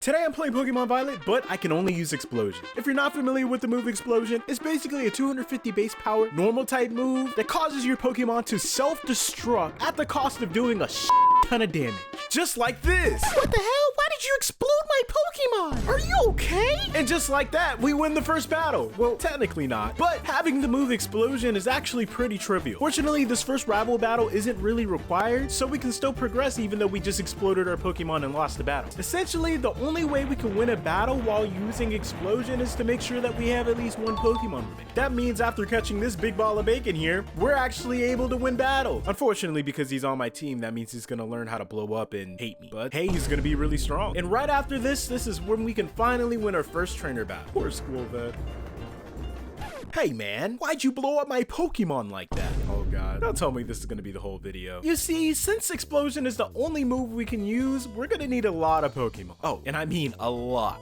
Today I'm playing Pokemon Violet, but I can only use Explosion. If you're not familiar with the move Explosion, it's basically a 250 base power, normal type move that causes your Pokemon to self-destruct at the cost of doing a ton of damage. Just like this. What the hell? Why did you explode my Pokemon? Are you okay? And just like that, we win the first battle. Well, technically not, but having the move Explosion is actually pretty trivial. Fortunately, this first rival battle isn't really required, so we can still progress even though we just exploded our Pokemon and lost the battle. Essentially, the only way we can win a battle while using Explosion is to make sure that we have at least one Pokemon with it. That means after catching this big ball of bacon here, we're actually able to win battles. Unfortunately, because he's on my team, that means he's gonna learn how to blow up and hate me. But hey, he's gonna be really strong. And right after this is when we can finally win our first trainer battle. Poor school vet. Hey man, why'd you blow up my Pokemon like that? Oh god, don't tell me this is gonna be the whole video. You see, since Explosion is the only move we can use, we're gonna need a lot of Pokemon. Oh, and I mean a lot.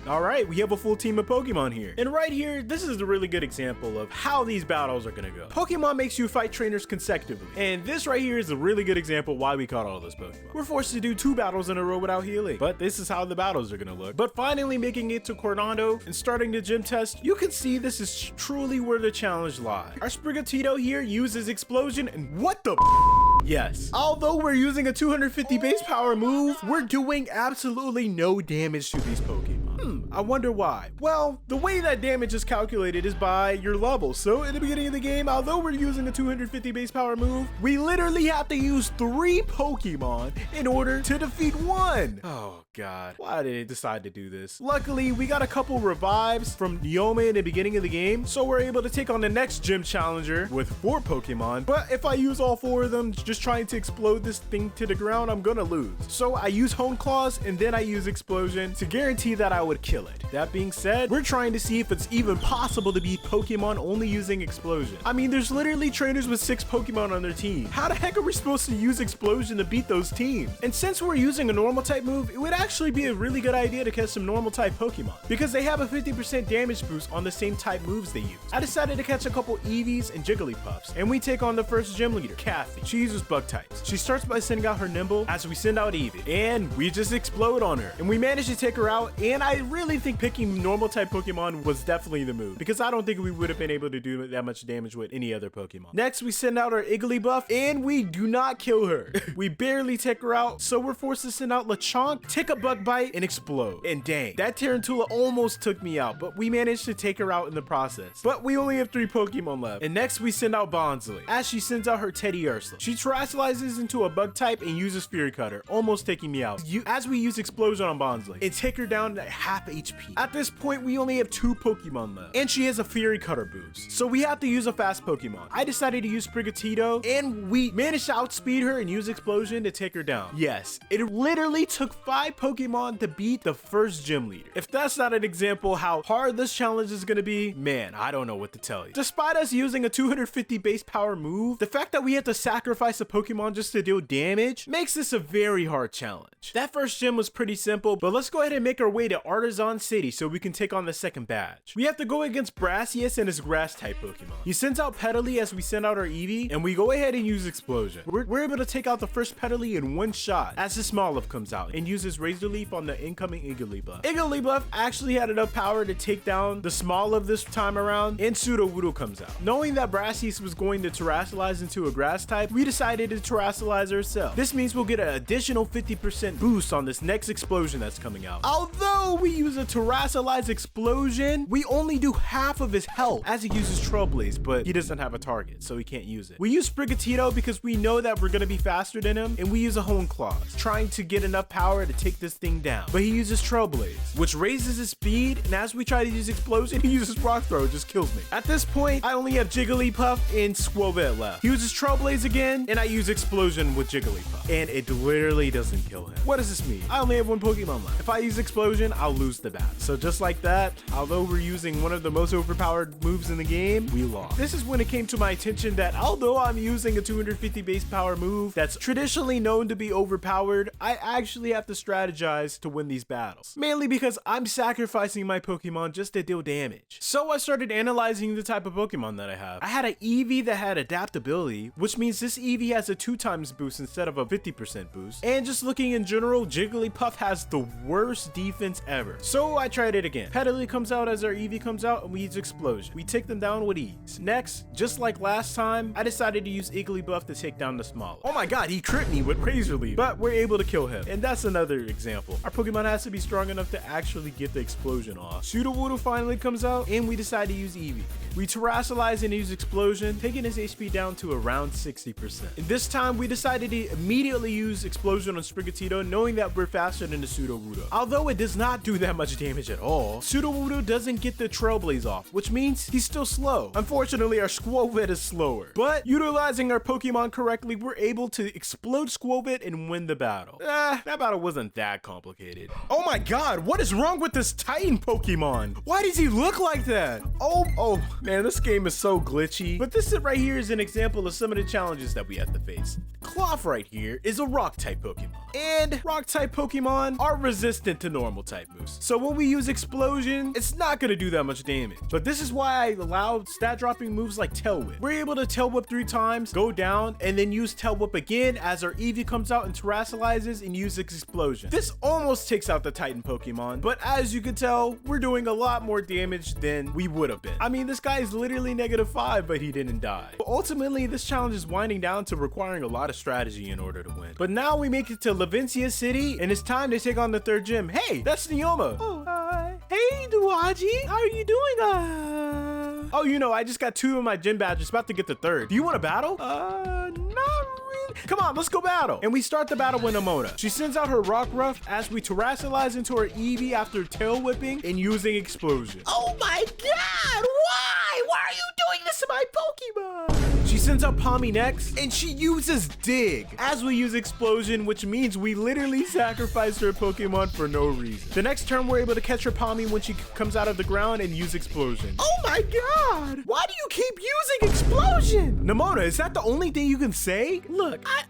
Alright, we have a full team of Pokemon here. And right here, this is a really good example of how these battles are gonna go. Pokemon makes you fight trainers consecutively. And this right here is a really good example why we caught all those Pokemon. We're forced to do 2 battles in a row without healing. But this is how the battles are gonna look. But finally making it to Coronado and starting the gym test, you can see this is truly where the challenge lies. Our Sprigatito here uses Explosion, and what the yes. Although we're using a 250 base power move, we're doing absolutely no damage to these Pokemon. I wonder why. Well, the way that damage is calculated is by your level. So in the beginning of the game, although we're using a 250 base power move, we literally have to use 3 Pokemon in order to defeat 1. Oh god, why did it decide to do this? Luckily, we got a couple revives from Nioma in the beginning of the game, so we're able to take on the next gym challenger with 4 Pokemon. But if I use all 4 of them just trying to explode this thing to the ground, I'm gonna lose. So I use Hone Claws and then I use Explosion to guarantee that I would kill it. That being said, we're trying to see if it's even possible to beat Pokemon only using Explosion. I mean, there's literally trainers with 6 Pokemon on their team. How the heck are we supposed to use Explosion to beat those teams? And since we're using a normal type move, it would actually be a really good idea to catch some normal type Pokemon because they have a 50% damage boost on the same type moves they use. I decided to catch a couple Eevees and Jigglypuffs, and we take on the first gym leader, Kathy. She uses bug types. She starts by sending out her Nimble as we send out Eevee, and we just explode on her. And we managed to take her out, and I really think picking normal type Pokemon was definitely the move because I don't think we would have been able to do that much damage with any other Pokemon. Next, we send out our Igglybuff, and we do not kill her. We barely take her out, so we're forced to send out Lechonk, take a bug bite, and explode. And dang, that Tarantula almost took me out, but we managed to take her out in the process. But we only have 3 Pokemon left. And next, we send out Bonsley as she sends out her Teddy Ursa. She terrestrializes into a bug type and uses Fury Cutter, almost taking me out. As we use Explosion on Bonsley and take her down at half HP. At this point, we only have 2 Pokemon left, and she has a Fury Cutter boost, so we have to use a fast Pokemon. I decided to use Sprigatito, and we managed to outspeed her and use Explosion to take her down. Yes, it literally took 5 Pokemon to beat the first gym leader. If that's not an example how hard this challenge is gonna be, man, I don't know what to tell you. Despite us using a 250 base power move, the fact that we have to sacrifice a Pokemon just to deal damage makes this a very hard challenge. That first gym was pretty simple, but let's go ahead and make our way to Artisan City so we can take on the second batch. We have to go against Brassius and his grass type Pokemon. He sends out Petalii as we send out our Eevee, and we go ahead and use Explosion. We're able to take out the first Petalii in 1 shot as the Smoliv comes out and uses Razor Leaf on the incoming Igglybuff. Igglybuff actually had enough power to take down the Smoliv this time around, and Sudowoodo comes out. Knowing that Brassius was going to terrestrialize into a grass type, we decided to terrestrialize ourselves. This means we'll get an additional 50% boost on this next explosion that's coming out. Although we use a terrestrialized Explosion, we only do half of his health as he uses Trailblaze, but he doesn't have a target, so he can't use it. We use Sprigatito because we know that we're gonna be faster than him, and we use a Hone Claws, trying to get enough power to take this thing down. But he uses Trailblaze, which raises his speed, and as we try to use Explosion, he uses Rock Throw, it just kills me. At this point, I only have Jigglypuff and Squirtle left. He uses Trailblaze again, and I use Explosion with Jigglypuff, and it literally doesn't kill him. What does this mean? I only have 1 Pokemon left. If I use Explosion, I'll lose that. the battle. So just like that, although we're using one of the most overpowered moves in the game, we lost. This is when it came to my attention that although I'm using a 250 base power move that's traditionally known to be overpowered, I actually have to strategize to win these battles. Mainly because I'm sacrificing my Pokemon just to deal damage. So I started analyzing the type of Pokemon that I have. I had an Eevee that had adaptability, which means this Eevee has a 2x boost instead of a 50% boost. And just looking in general, Jigglypuff has the worst defense ever. So I tried it again. Petalil comes out as our Eevee comes out and we use Explosion. We take them down with ease. Next, just like last time, I decided to use Igglybuff to take down the Smolov. Oh my god, he crit me with Razor Leaf, but we're able to kill him. And that's another example. Our Pokemon has to be strong enough to actually get the explosion off. Sudowoodo finally comes out and we decide to use Eevee. We Terrasilize and use Explosion, taking his HP down to around 60%. And this time we decided to immediately use Explosion on Sprigatito, knowing that we're faster than the Sudowoodo. Although it does not do that much damage at all, Sudowoodo doesn't get the Trailblaze off, which means he's still slow. Unfortunately, our Squovit is slower. But utilizing our Pokemon correctly, we're able to explode Squovit and win the battle. That battle wasn't that complicated. Oh my god, what is wrong with this Titan Pokemon? Why does he look like that? Oh man, this game is so glitchy. But this right here is an example of some of the challenges that we have to face. Cloth right here is a rock type Pokemon. And rock type Pokemon are resistant to normal type moves. So when we use Explosion, it's not gonna do that much damage. But this is why I allowed stat dropping moves like Tail Whip. We're able to Tail Whip 3 times, go down, and then use Tail Whip again as our Eevee comes out and Terrasilizes and uses Explosion. This almost takes out the Titan Pokemon, but as you can tell, we're doing a lot more damage than we would have been. I mean, this guy is literally -5, but he didn't die. But ultimately, this challenge is winding down to requiring a lot of strategy in order to win. But now we make it to Levincia City, and it's time to take on the 3rd gym. Hey, that's Neoma. Oh, hi. Hey, Duwajii. How are you doing? Oh, you know, I just got 2 of my gym badges, about to get the 3rd. Do you want to battle? Not really. Come on, let's go battle. And we start the battle with Nemona. She sends out her Rock Ruff as we Terrasilize into her Eevee after Tail Whipping and using Explosion. Oh my god, why? Why are you doing this to my Pokemon? She sends out Palmy next, and she uses Dig as we use Explosion, which means we literally sacrificed her Pokemon for no reason. The next turn, we're able to catch her Palmy when she comes out of the ground and use Explosion. Oh my god, why do you keep using Explosion? Nemona, is that the only thing you can say? Look, I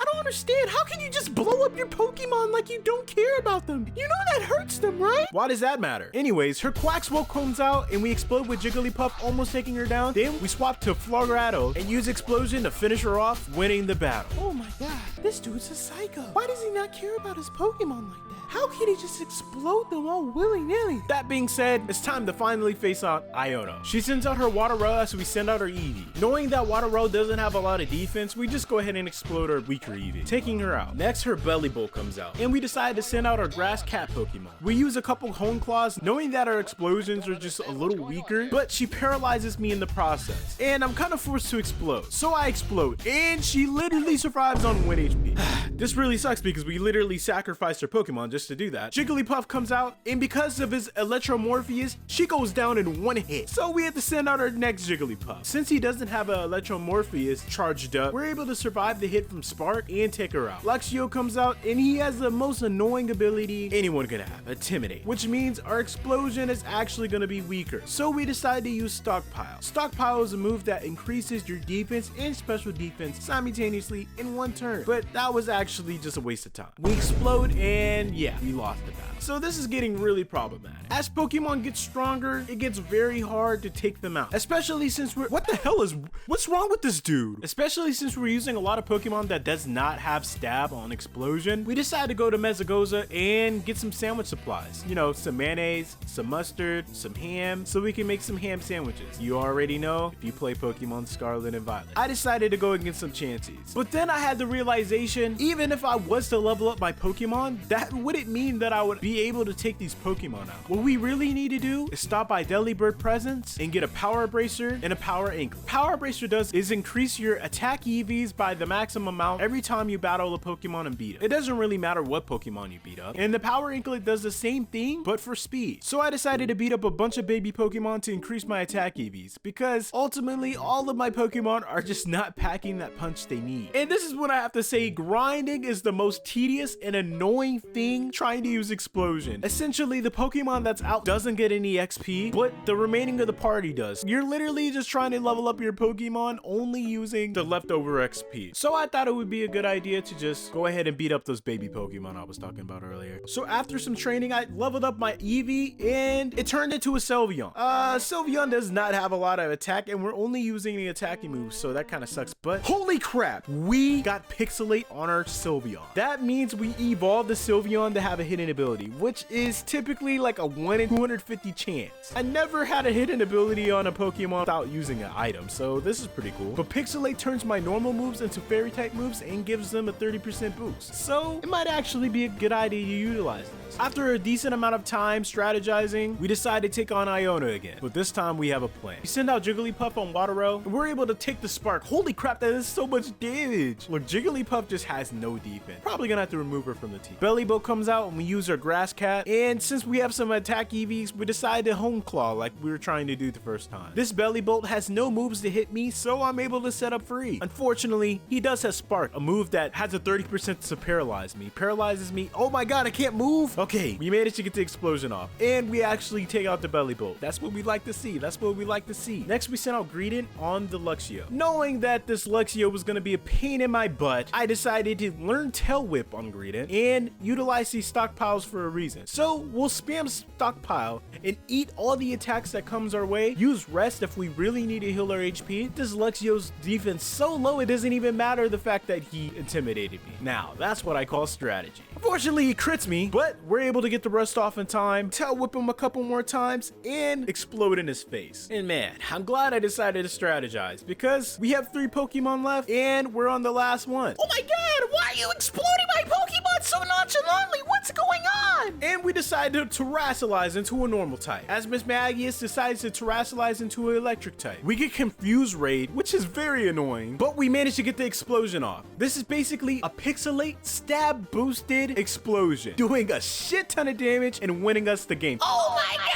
don't understand. How can you just blow up your Pokemon like you don't care about them? You know that hurts them, right? Why does that matter? Anyways, her Quaxwell comes out and we explode with Jigglypuff, almost taking her down. Then we swap to Florgrado and use Explosion to finish her off, winning the battle. Oh my god, this dude's a psycho. Why does he not care about his Pokemon like that? How can he just explode them all willy-nilly? That being said, it's time to finally face out Iono. She sends out her Water Row as we send out her Eevee. Knowing that Water Row doesn't have a lot of defense, we just go ahead and explode our weaker Eevee, taking her out. Next, her Bellibolt comes out, and we decide to send out our Grass Cat Pokemon. We use a couple Hone Claws, knowing that our explosions are just a little weaker, but she paralyzes me in the process, and I'm kind of forced to explode. So I explode, and she literally survives on 1 HP. This really sucks because we literally sacrificed her Pokemon just to do that. Jigglypuff comes out, and because of his Electromorpheus, she goes down in 1 hit. So we have to send out our next Jigglypuff. Since he doesn't have an Electromorpheus charged up, we're able to survive the hit from Spark and take her out. Luxio comes out, and he has the most annoying ability anyone could have, Intimidate, which means our explosion is actually going to be weaker. So we decide to use Stockpile. Stockpile is a move that increases your defense and special defense simultaneously in 1 turn, but that was actually just a waste of time. We explode, and yeah, we lost the battle. So this is getting really problematic. As Pokemon get stronger, it gets very hard to take them out, especially since what's wrong with this dude? Especially since we're using a lot of Pokemon that does not have stab on Explosion. We decided to go to Mezagoza and get some sandwich supplies. You know, some mayonnaise, some mustard, some ham, so we can make some ham sandwiches. You already know if you play Pokemon Scarlet and Violet. I decided to go and get some Chanseys. But then I had the realization, even if I was to level up my Pokemon, that wouldn't mean that I would be able to take these Pokemon out. What we really need to do is stop by Delibird Presence and get a Power Bracer and a Power Anklet. Power Bracer does is increase your attack EVs by the maximum amount every time you battle a Pokemon and beat it. It doesn't really matter what Pokemon you beat up. And the Power Anklet does the same thing, but for speed. So I decided to beat up a bunch of baby Pokemon to increase my attack EVs, because ultimately all of my Pokemon are just not packing that punch they need. And this is when I have to say grinding is the most tedious and annoying thing trying to use Explosion. explosion. Essentially, the Pokemon that's out doesn't get any XP, but the remaining of the party does. You're literally just trying to level up your Pokemon only using the leftover XP. So I thought it would be a good idea to just go ahead and beat up those baby Pokemon I was talking about earlier. So after some training, I leveled up my Eevee and it turned into a Sylveon. Sylveon does not have a lot of attack and we're only using the attacking moves, so that kind of sucks. But holy crap, we got Pixelate on our Sylveon. That means we evolved the Sylveon to have a hidden ability, which is typically like a 1 in 250 chance. I never had a hidden ability on a Pokemon without using an item, so this is pretty cool. But Pixelate turns my normal moves into fairy type moves and gives them a 30% boost. So it might actually be a good idea to utilize this. After a decent amount of time strategizing, we decided to take on Iona again, but this time we have a plan. We send out Jigglypuff on Watero, and we're able to take the Spark. Holy crap, that is so much damage. Look, Jigglypuff just has no defense. Probably gonna have to remove her from the team. Bellyboat comes out and we use our Grass Cat, and since we have some attack EVs, we decided to Hone Claw like we were trying to do the first time. This Bellybolt has no moves to hit me, so I'm able to set up free. Unfortunately, he does have Spark, a move that has a 30% to paralyze me. Paralyzes me. Oh my god, I can't move. Okay, we managed to get the explosion off, and we actually take out the Bellybolt. That's what we like to see. That's what we like to see. Next, we sent out Greedent on the Luxio. Knowing that this Luxio was going to be a pain in my butt, I decided to learn Tail Whip on Greedent and utilize these stockpiles for a reason. So we'll spam stockpile and eat all the attacks that comes our way. Use rest if we really need to heal our HP. This Luxio's defense so low it doesn't even matter the fact that he intimidated me. Now, that's what I call strategy. Unfortunately, he crits me, but we're able to get the rust off in time, Tail Whip him a couple more times, and explode in his face. And man, I'm glad I decided to strategize because we have 3 Pokemon left and we're on the last one. Oh my god, why are you exploding my Pokemon so nonchalantly? What's going on? And we decided to Terrasilize into a normal type, as Miss Magius decides to Terrasilize into an electric type. We get Confuse Raid, which is very annoying, but we managed to get the explosion off. This is basically a Pixelate stab boosted explosion, doing a shit ton of damage and winning us the game. Oh my god!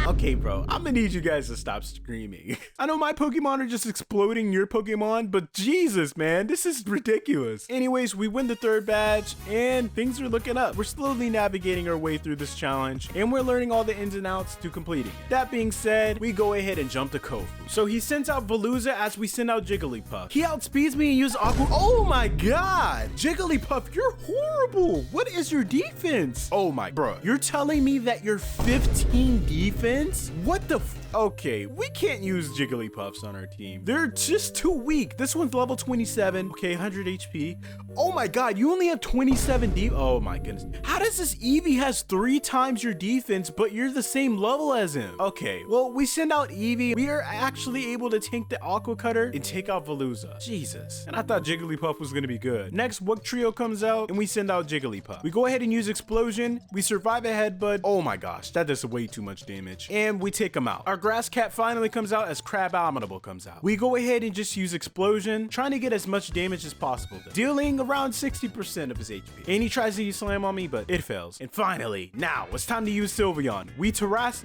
Okay, bro, I'm gonna need you guys to stop screaming. I know my Pokemon are just exploding your Pokemon, but Jesus, man, this is ridiculous. Anyways, we win the 3rd badge and things are looking up. We're slowly navigating our way through this challenge and we're learning all the ins and outs to completing it. That being said, we go ahead and jump to Kofu. So he sends out Veluza as we send out Jigglypuff. He outspeeds me and uses Aqua. Oh my god! Jigglypuff, you're horrible. What is your defense? Oh my, bro. You're telling me that you're 15 defense? What the Okay, we can't use Jigglypuffs on our team. They're just too weak. This one's level 27. Okay, 100 HP. Oh my god, you only have 27 D. Oh my goodness. How does this Eevee has 3 times your defense, but you're the same level as him? Okay, well, we send out Eevee. We are actually able to tank the Aqua Cutter and take out Veluza. Jesus. And I thought Jigglypuff was gonna be good. Next, Wug Trio comes out and we send out Jigglypuff. We go ahead and use Explosion. We survive a headbutt. Oh my gosh, that does way too much damage. And we take him out. Our Grass Cat finally comes out as Crabominable comes out. We go ahead and just use Explosion, trying to get as much damage as possible, dealing around 60% of his HP. And he tries to use Slam on me, but it fails. And finally, now it's time to use Sylveon. We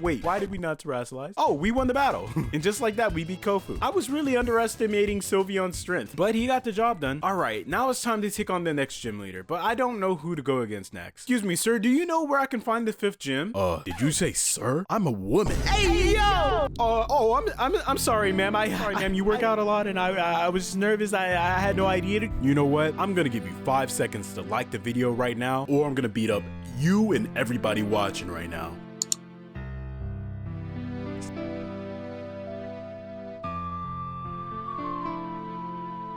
Wait, why did we not Terrasilize? Oh, we won the battle. And just like that, we beat Kofu. I was really underestimating Sylveon's strength, but he got the job done. All right, now it's time to take on the next gym leader, but I don't know who to go against next. Excuse me, sir, do you know where I can find the 5th gym? Did you say sir? I'm a woman. Hey, yo! I'm sorry, ma'am. You work out a lot, and I was nervous. I had no idea. You know what? I'm gonna give you 5 seconds to like the video right now, or I'm gonna beat up you and everybody watching right now.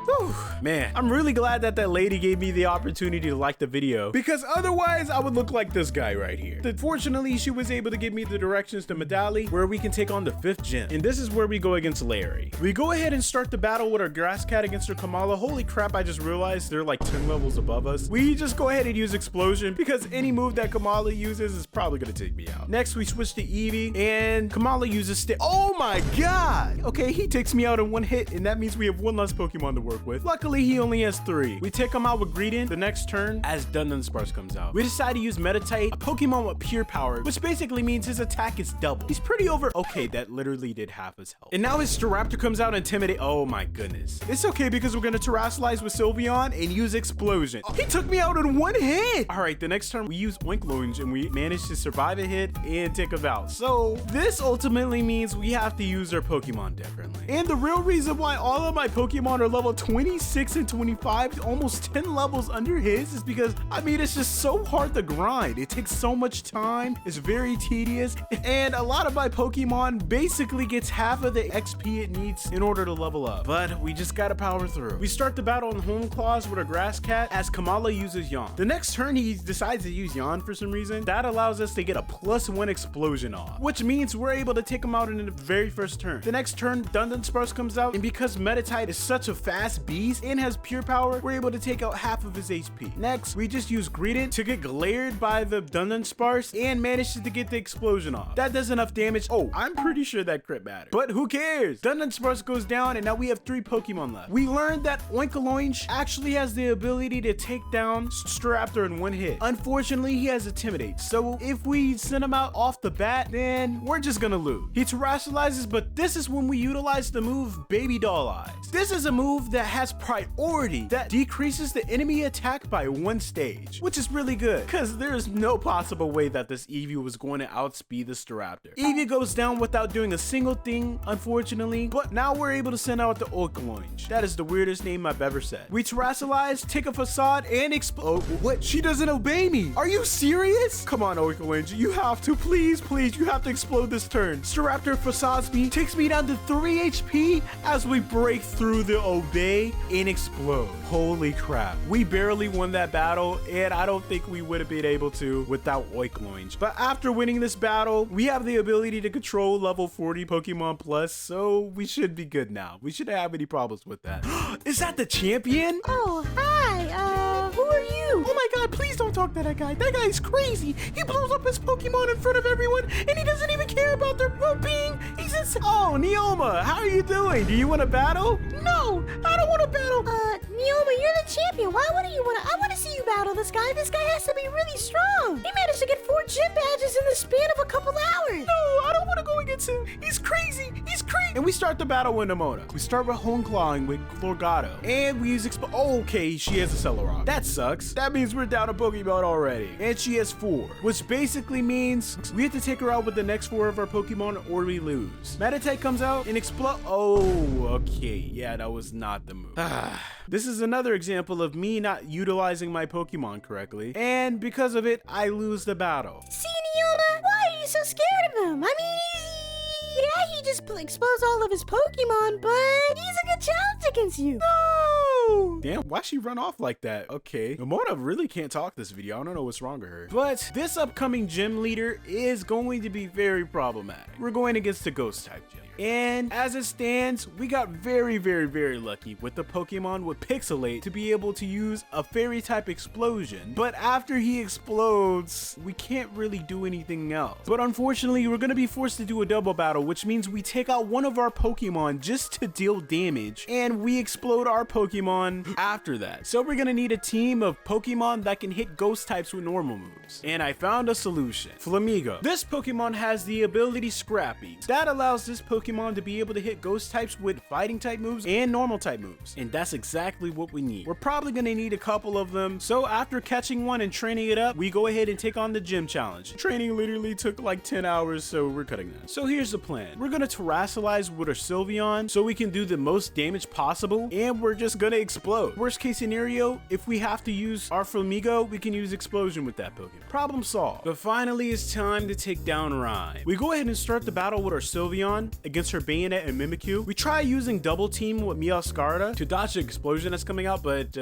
Whew. Man, I'm really glad that that lady gave me the opportunity to like the video, because otherwise I would look like this guy right here. Fortunately, she was able to give me the directions to Medali, where we can take on the 5th gym. And this is where we go against Larry. We go ahead and start the battle with our Grass Cat against our Kamala. Holy crap, I just realized they're like 10 levels above us. We just go ahead and use Explosion, because any move that Kamala uses is probably gonna take me out. Next, we switch to Eevee, and Kamala uses Oh my god! Okay, he takes me out in 1 hit, and that means we have 1 less Pokemon to work with. Luckily, Luckily, he only has 3. We take him out with Greedent the next turn as Dunsparce comes out. We decide to use Meditite, a Pokemon with pure power, which basically means his attack is double. He's pretty over. Okay, that literally did half his health. And now his Staraptor comes out Intimidate. Oh my goodness. It's okay because we're gonna Terrasilize with Sylveon and use Explosion. He took me out in 1 hit. All right, the next turn we use Oinkologne and we manage to survive a hit and take him out. So this ultimately means we have to use our Pokemon differently. And the real reason why all of my Pokemon are level 26 and 25, almost 10 levels under his, is because, I mean, it's just so hard to grind. It takes so much time. It's very tedious. And a lot of my Pokemon basically gets half of the XP it needs in order to level up. But we just gotta power through. We start the battle on Home Claws with a Grass Cat as Kamala uses Yawn. The next turn, he decides to use Yawn for some reason. That allows us to get a +1 explosion off, which means we're able to take him out in the very first turn. The next turn, Dunsparce comes out, and because Meditite is such a fast beast and has pure power, we're able to take out half of his HP. Next, we just use Greedent to get glared by the Dunsparce and manages to get the explosion off. That does enough damage. Oh, I'm pretty sure that crit mattered, but who cares? Dunsparce goes down, and now we have 3 Pokemon left. We learned that Oinkologne actually has the ability to take down Staraptor in 1 hit. Unfortunately, he has Intimidate, so if we send him out off the bat, then we're just gonna lose. He Terrasilizes, but this is when we utilize the move Baby Doll Eyes. This is a move that has priority that decreases the enemy attack by 1 stage, which is really good because there is no possible way that this Eevee was going to outspeed the Staraptor. Eevee goes down without doing a single thing, unfortunately, but now we're able to send out the Oinkologne. That is the weirdest name I've ever said. We Terrasilize, take a Facade, and explode. What? She doesn't obey me. Are you serious? Come on, Oinkologne. You have to, please, you have to explode this turn. Staraptor Facades me, takes me down to 3 HP as we break through the obey and explode. Holy crap. We barely won that battle, and I don't think we would have been able to without Oinkologne. But after winning this battle, we have the ability to control level 40 Pokemon plus, so we should be good now. We shouldn't have any problems with that. Is that the champion? Oh, hi, who are you? Oh my god, please don't talk to that guy. That guy's crazy. He blows up his Pokemon in front of everyone, and he doesn't even care about their well-being. He's just... Oh, Neoma, how are you doing? Do you want to battle? No, I don't want to battle. Neoma, you're the champion. Why wouldn't you want to? I want to see you battle this guy. This guy has to be really strong. He managed to get 4 gym badges in the span of a couple hours. No, I don't want to go against him. He's crazy. He's crazy. And we start the battle with Nemona. We start with Home Clawing with Florgato. And we use okay, she has a Celerock. That sucks. That means we're down a Pokemon already. And she has 4, which basically means we have to take her out with the next 4 of our Pokemon or we lose. Meditite comes out and explode. Oh, okay. Yeah, that was not the move. This is another example of me not utilizing my Pokemon correctly. And because of it, I lose the battle. See, Neoma, why are you so scared of him? I mean, yeah, he just exposed all of his Pokemon, but he's a good challenge against you. No! Damn, why'd she run off like that? Okay. Nemona really can't talk this video. I don't know what's wrong with her. But this upcoming gym leader is going to be very problematic. We're going against the ghost type gym. And as it stands, we got very lucky with the Pokemon with Pixelate to be able to use a fairy type explosion. But after he explodes, we can't really do anything else. But unfortunately, we're going to be forced to do a double battle, which means we take out one of our Pokemon just to deal damage, and we explode our Pokemon after that. So we're going to need a team of Pokemon that can hit ghost types with normal moves. And I found a solution. Flamigo. This Pokemon has the ability Scrappy. That allows this Pokemon to be able to hit ghost types with fighting type moves and normal type moves. And that's exactly what we need. We're probably going to need a couple of them. So after catching one and training it up, we go ahead and take on the gym challenge. Training literally took like 10 hours, so we're cutting that. So here's the plan. We're going to Terrasilize with our Sylveon so we can do the most damage possible, and we're just going to explode. Worst case scenario, if we have to use our Flamigo, we can use Explosion with that Pokemon. Problem solved. But finally, it's time to take down Rhyme. We go ahead and start the battle with our Sylveon against her Bayonet and Mimikyu. We try using double team with Meowscarada to dodge the explosion that's coming out, but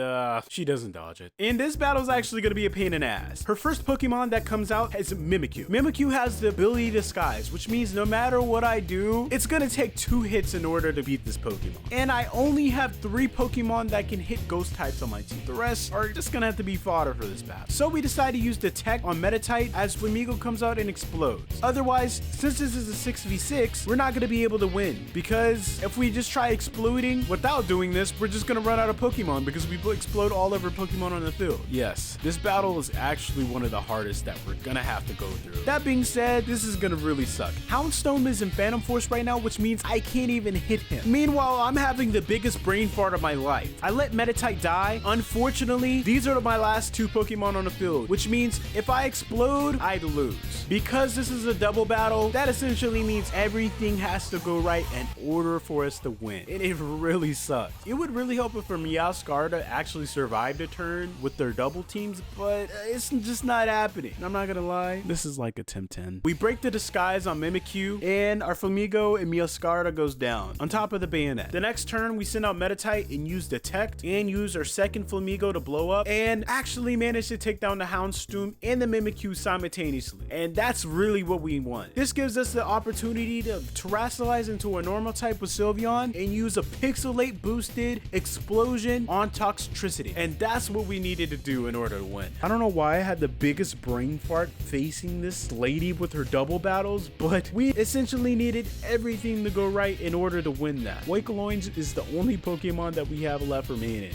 she doesn't dodge it. And this battle is actually going to be a pain in the ass. Her first Pokemon that comes out is Mimikyu. Mimikyu has the ability to disguise, which means no matter what I do, it's going to take 2 hits in order to beat this Pokemon. And I only have 3 Pokemon that can hit ghost types on my team. The rest are just going to have to be fodder for this battle. So we decide to use Detect on Meditite as Flamigo comes out and explodes. Otherwise, since this is a 6v6, we're not going to be able to win, because if we just try exploding without doing this, we're just gonna run out of Pokemon because we explode all of our Pokemon on the field. Yes, this battle is actually one of the hardest that we're gonna have to go through. That being said, this is gonna really suck. Houndstone is in Phantom Force right now, which means I can't even hit him. Meanwhile, I'm having the biggest brain fart of my life. I let Meditite die. Unfortunately, these are my last two Pokemon on the field, which means if I explode, I'd lose. Because this is a double battle, that essentially means everything has to go right in order for us to win. And it really sucks. It would really help if for Meowscarada actually survived a turn with their double teams, but it's just not happening. I'm not gonna lie, this is like a 10-10. We break the disguise on Mimikyu, and our Flamigo and Meowscarada goes down on top of the bayonet. The next turn, we send out Meditite and use Detect, and use our second Flamigo to blow up, and actually manage to take down the Houndstone and the Mimikyu simultaneously. And that's really what we want. This gives us the opportunity to terrestrialize into a normal type with Sylveon and use a Pixelate boosted explosion on Toxtricity. And that's what we needed to do in order to win. I don't know why I had the biggest brain fart facing this lady with her double battles, but we essentially needed everything to go right in order to win that. Wakaloins is the only Pokemon that we have left remaining.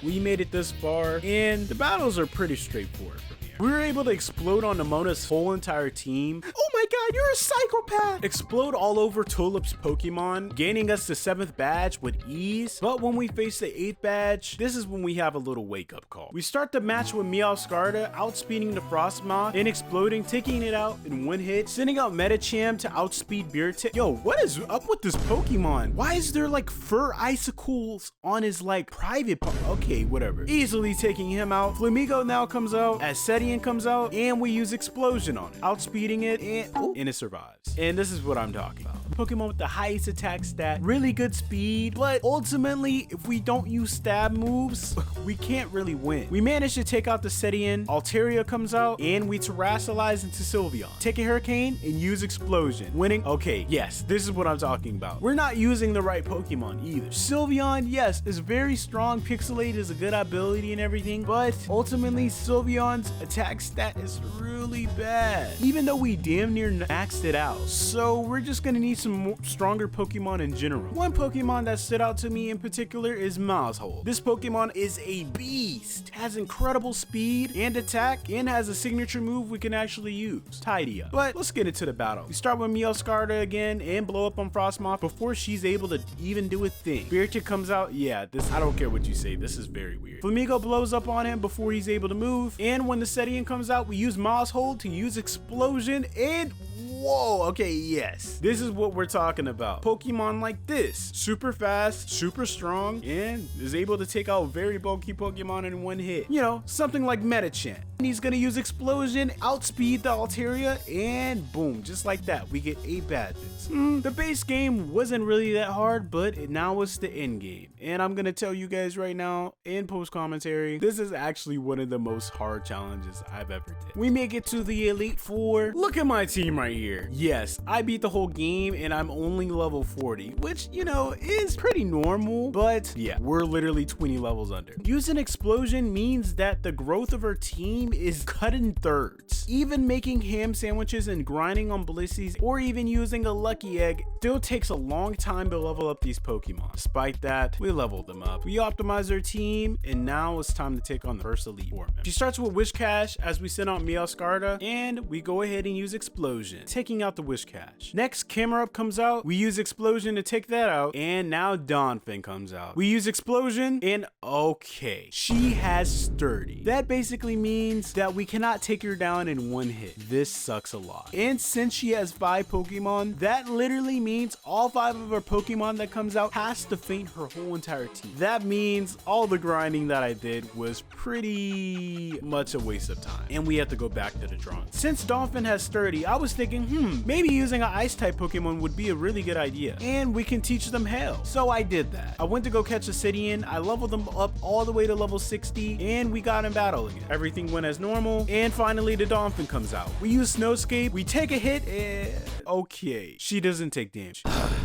We made it this far, and the battles are pretty straightforward from here. We were able to explode on Nemona's whole entire team. Oh my god, you're a psychopath! Explode all over Tulip's Pokemon, gaining us the 7th badge with ease. But when we face the 8th badge, this is when we have a little wake-up call. We start the match with Meowscarada outspeeding the Frostmoth and exploding, taking it out in one hit, sending out Medicham to outspeed Beartic. Yo, what is up with this Pokemon? Why is there like fur icicles on his like private part? Okay, whatever. Easily taking him out. Flamigo now comes out, Ascedian comes out, and we use Explosion on it, outspeeding it, and it survives. And this is what I'm talking about. Pokemon with the highest attack stat, really good speed, but ultimately, if we don't use stab moves, we can't really win. We managed to take out the Sedian, Altaria comes out, and we terrestrialize into Sylveon. Take a Hurricane and use Explosion, winning. Okay, yes, this is what I'm talking about. We're not using the right Pokemon either. Sylveon, yes, is very strong. Pixelate is a good ability and everything, but ultimately, Sylveon's attack stat is really bad, even though we damn near maxed it out. So we're just gonna need some stronger Pokemon in general. One Pokemon that stood out to me in particular is Maushold. This Pokemon is a beast, has incredible speed and attack, and has a signature move we can actually use, Tidy Up. But let's get into the battle. We start with Meowscarada again and blow up on Frostmoth before she's able to even do a thing. Beartic comes out. Yeah, this, I don't care what you say, this is very weird. Flamigo blows up on him before he's able to move, and when the Sedian comes out, we use Maushold to use Explosion, and whoa, okay, yes. This is what we're talking about. Pokemon like this. Super fast, super strong, and is able to take out very bulky Pokemon in one hit. You know, something like Medicham. And he's gonna use Explosion, outspeed the Altaria, and boom, just like that, we get 8 badges. The base game wasn't really that hard, but now it's the end game. And I'm gonna tell you guys right now, in post commentary, this is actually one of the most hard challenges I've ever did. We make it to the Elite Four. Look at my team right here. Yes, I beat the whole game and I'm only level 40, which, you know, is pretty normal, but yeah, we're literally 20 levels under. Using Explosion means that the growth of our team is cut in thirds. Even making ham sandwiches and grinding on Blissey's, or even using a Lucky Egg, still takes a long time to level up these Pokemon. Despite that, we leveled them up. We optimized our team, and now it's time to take on the first Elite Four. She starts with Whiscash as we send out Meowscarada, and we go ahead and use Explosion, taking out the Whiscash. Next, Camerupt comes out. We use Explosion to take that out, and now Donphin comes out. We use Explosion, and okay, she has Sturdy. That basically means that we cannot take her down in one hit. This sucks a lot. And since she has 5 Pokemon, that literally means all 5 of her Pokemon that comes out has to faint her whole entire team. That means all the grinding that I did was pretty much a waste of time, and we have to go back to the drawing. Since Donphin has Sturdy, I was thinking, maybe using an Ice type Pokemon would be a really good idea, and we can teach them Hail. So I did that. I went to go catch a Sidian. I leveled them up all the way to level 60, and we got in battle again. Everything went as normal, and finally the Donphin comes out. We use Snowscape. We take a hit, and okay, she doesn't take damage.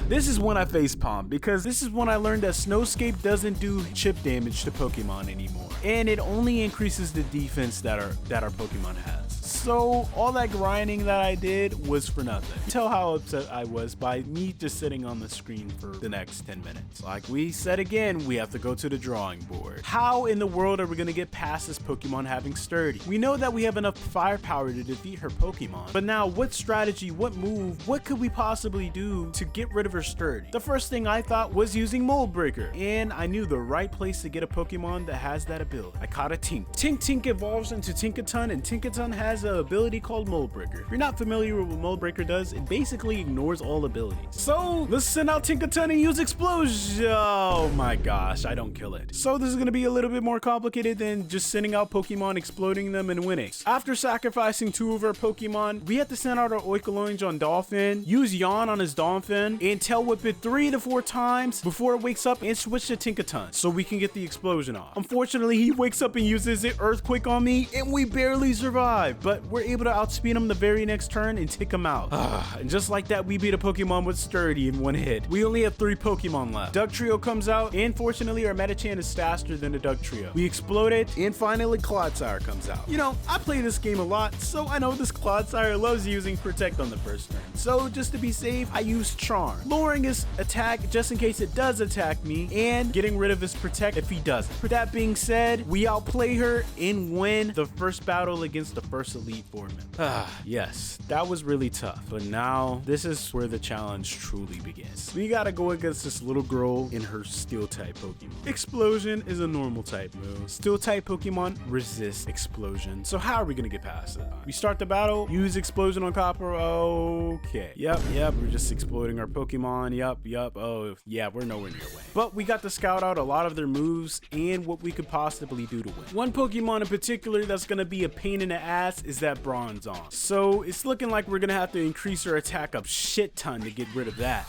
This is when I facepalm, because this is when I learned that Snowscape doesn't do chip damage to Pokemon anymore, and it only increases the defense that our Pokemon has. So all that grinding that I did was for nothing. Tell how upset I was by me just sitting on the screen for the next 10 minutes. Like we said again, we have to go to the drawing board. How in the world are we gonna get past this Pokemon having Sturdy? We know that we have enough firepower to defeat her Pokemon, but now what strategy, what move, what could we possibly do to get rid of her Sturdy? The first thing I thought was using Mold Breaker, and I knew the right place to get a Pokemon that has that ability. I caught a Tink. Tink evolves into Tinkaton, and Tinkaton has an ability called Mold Breaker. If you're not familiar with what Mold Breaker does, it basically ignores all abilities. So let's send out Tinkaton and use Explosion. Oh my gosh, I don't kill it. So this is gonna be a little bit more complicated than just sending out Pokemon, exploding them, and winning. After sacrificing 2 of our Pokemon, we have to send out our Oinkologne on Dolphin, use Yawn on his Dolphin, and Tail Whip it 3 to 4 times before it wakes up, and switch to Tinkaton so we can get the explosion off. Unfortunately, he wakes up and uses an Earthquake on me, and we barely survive, but we're able to outspeed him the very next turn and take him out. And just like that, we beat a Pokemon with Sturdy in 1 hit. We only have 3 Pokemon left. Dugtrio comes out, and fortunately our Metachan is faster than the Dugtrio. We explode it, and finally Clodsire comes out. You know, I play this game a lot, so I know this Clodsire loves using Protect on the first turn. So just to be safe, I use Charm, lowering his attack just in case it does attack me, and getting rid of his Protect if he doesn't. For that being said, we outplay her and win the first battle against the first Elite Four member. Yes, that was really tough, but now this is where the challenge truly begins. We gotta go against this little girl in her Steel type Pokemon. Explosion is a normal type move. Steel type Pokemon resist Explosion. So how are we gonna get past it? We start the battle, use Explosion on Copper. Okay. Yep, we're just exploding our Pokemon. Yep. Oh, yeah, we're nowhere near winning. But we got to scout out a lot of their moves and what we could possibly do to win. One Pokemon in particular that's gonna be a pain in the ass is that Bronzong. So it's looking like we're gonna have to increase our attack a shit ton to get rid of that.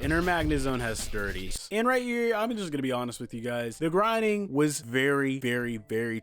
And her Magnezone has Sturdy. And right here, I'm just gonna be honest with you guys. The grinding was very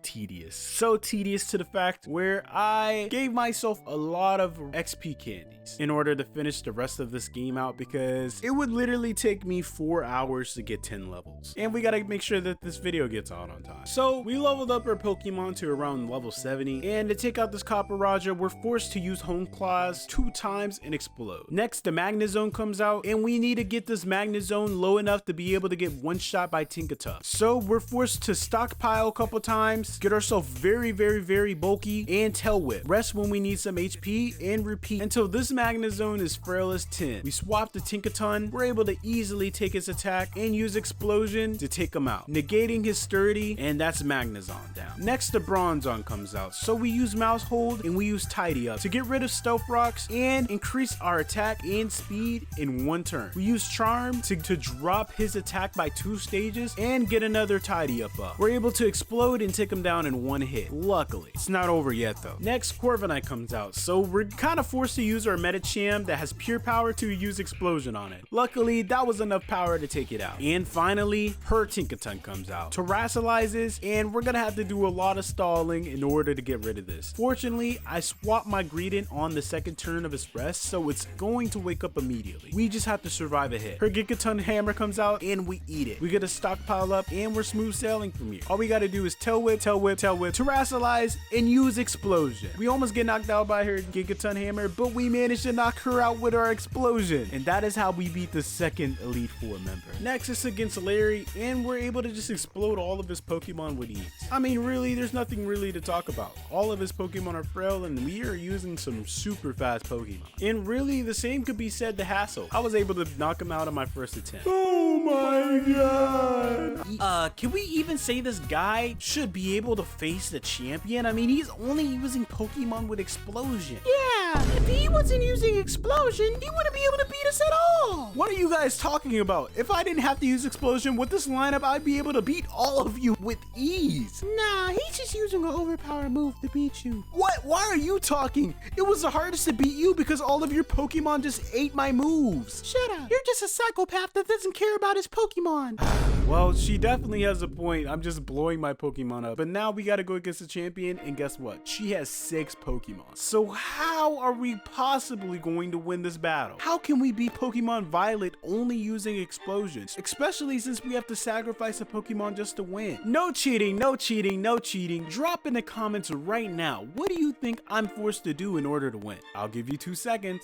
tedious. So tedious to the fact where I gave myself a lot of XP candies in order to finish the rest of this game out, because it would literally take me 4 hours to get 10 levels. And we gotta make sure that this video gets out on time. So we leveled up our Pokemon to around level 70, and to take out this Copper Raja, we're forced to use Hone Claws 2 times and explode. Next, the Magnezone comes out, and we need to get this Magnezone low enough to be able to get one shot by Tinkaton. So we're forced to stockpile a couple times, get ourselves very bulky, and Tail Whip. Rest when we need some HP, and repeat until this Magnezone is frail as tin. We swap the Tinkaton, we're able to easily take his attack and use Explosion to take him out, negating his Sturdy, and that's Magnezone down. Next, the Bronzong comes out, so we use Mouse Hold and we use Tidy Up to get rid of Stealth Rocks and increase our attack and speed in 1 turn. We use Charm to drop his attack by 2 stages and get another Tidy Up. We're able to explode and take him down in 1 hit. Luckily, it's not over yet though. Next, Corviknight comes out, so we're kind of forced to use our Metacham that has pure power to use Explosion on it. Luckily, that was enough power to take it out. And finally, her Tinkaton comes out, terrestrializes, and we're gonna have to do a lot of stalling in order to get rid of this. Fortunately, I swapped my Greedent on the 2nd turn of his rest, so it's going to wake up immediately. We just have to survive a hit. Her Gigaton Hammer comes out, and we eat it. We get a stockpile up, and we're smooth sailing from here. All we gotta do is Tail Whip, terrestrialize, and use Explosion. We almost get knocked out by her Gigaton Hammer, but we managed to knock her out with our Explosion. And that is how we beat the 2nd Elite Four member. Next is against Larry, and we're able to just explode all of his Pokemon with ease. I mean, really, there's nothing really to talk about. All of his Pokemon are frail, and we are using some super fast Pokemon. And really, the same could be said to Hassel. I was able to knock him out on my first attempt. Oh my god! Can we even say this guy should be able to face the champion? I mean, he's only using Pokemon with Explosion. Yeah, if he wasn't using Explosion, he wouldn't be able to beat us at all. What are you guys talking about? If I didn't have to use Explosion with this lineup, I'd be able to beat all of you with ease. Nah, he's just using an overpowered move to beat you. What? Why are you talking? It was the hardest to beat you because all of your Pokemon just ate my moves. Shut up. You're just a psychopath that doesn't care about his Pokemon. Well, she definitely has a point. I'm just blowing my Pokemon up. But now we gotta go against the champion, and guess what? She has 6 Pokemon. So how are we possibly going to win this battle? How can we beat Pokemon Violet only using explosions? Especially since we have to sacrifice a Pokemon just to win. No cheating, no cheating, no cheating. Drop in the comments right now. What do you think I'm forced to do in order to win? I'll give you 2 seconds.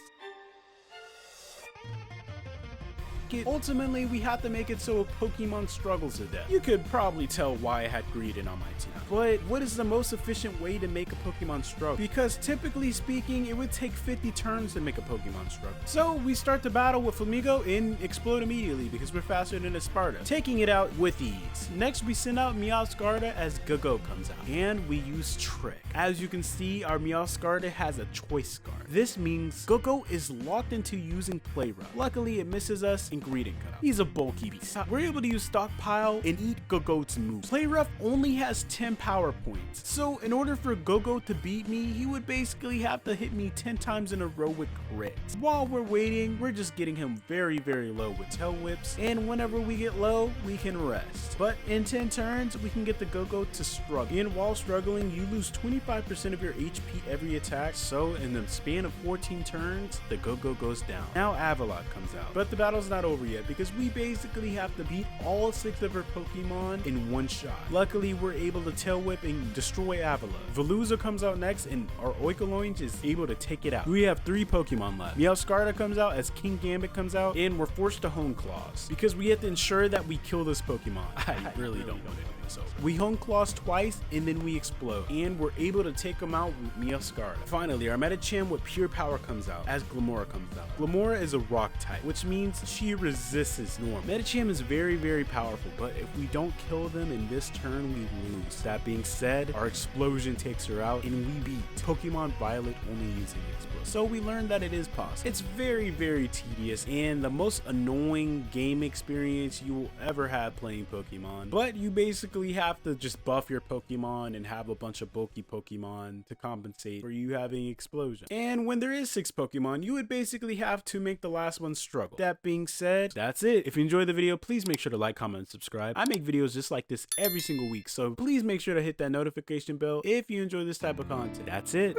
Ultimately, we have to make it so a Pokemon struggles to death. You could probably tell why I had Greedent on my team. But what is the most efficient way to make a Pokemon struggle? Because typically speaking, it would take 50 turns to make a Pokemon struggle. So we start the battle with Flamigo and explode immediately because we're faster than a Sparta, taking it out with ease. Next, we send out Meowscarda as Go-Go comes out, and we use Trick. As you can see, our Meowscarda has a choice card. This means Go-Go is locked into using Play Rough. Luckily, it misses us and Greedent cut out. He's a bulky beast. We're able to use Stockpile and eat Go-Go to move. Play Rough only has 10 power points. So in order for Go-Go to beat me, he would basically have to hit me 10 times in a row with crits. While we're waiting, we're just getting him very, very low with Tail Whips. And whenever we get low, we can rest. But in 10 turns, we can get the Go-Go to struggle. And while struggling, you lose 25% of your HP every attack. So in the span of 14 turns, the Go-Go goes down. Now Avalok comes out. But the battle's not over yet because we basically have to beat all 6 of her Pokemon in one shot. Luckily, we're able to Tail Whip and destroy Avalok. Veluza comes out next and our Oikoloinge is able to take it out. We have 3 Pokemon left. Meowscarda comes out as King Gambit comes out, and we're forced to Hone Claws because we have to ensure that we kill this Pokemon. I really don't want to do this over. We Hone Claws twice and then we explode, and we're able to take him out with Meowscarda. Finally, our Medicham with Pure Power comes out as Glamora comes out. Glamora is a rock type, which means she resists its norm. Medicham is very, very powerful, but if we don't kill them in this turn, we lose. That being said, our explosion takes her out and we beat Pokemon Violet only using explosion. So we learned that it is possible. It's very, very tedious and the most annoying game experience you will ever have playing Pokemon, but you basically have to just buff your Pokemon and have a bunch of bulky Pokemon to compensate for you having explosion. And when there is 6 Pokemon, you would basically have to make the last one struggle. That being said, that's it. If you enjoyed the video, please make sure to like, comment, and subscribe. I make videos just like this every single week, so please make sure to hit that notification bell if you enjoy this type of content. That's it.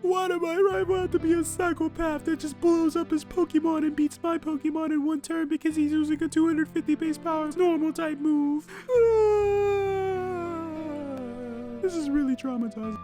Why did my rival have to be a psychopath that just blows up his Pokemon and beats my Pokemon in one turn because he's using a 250 base power normal type move? This is really traumatizing.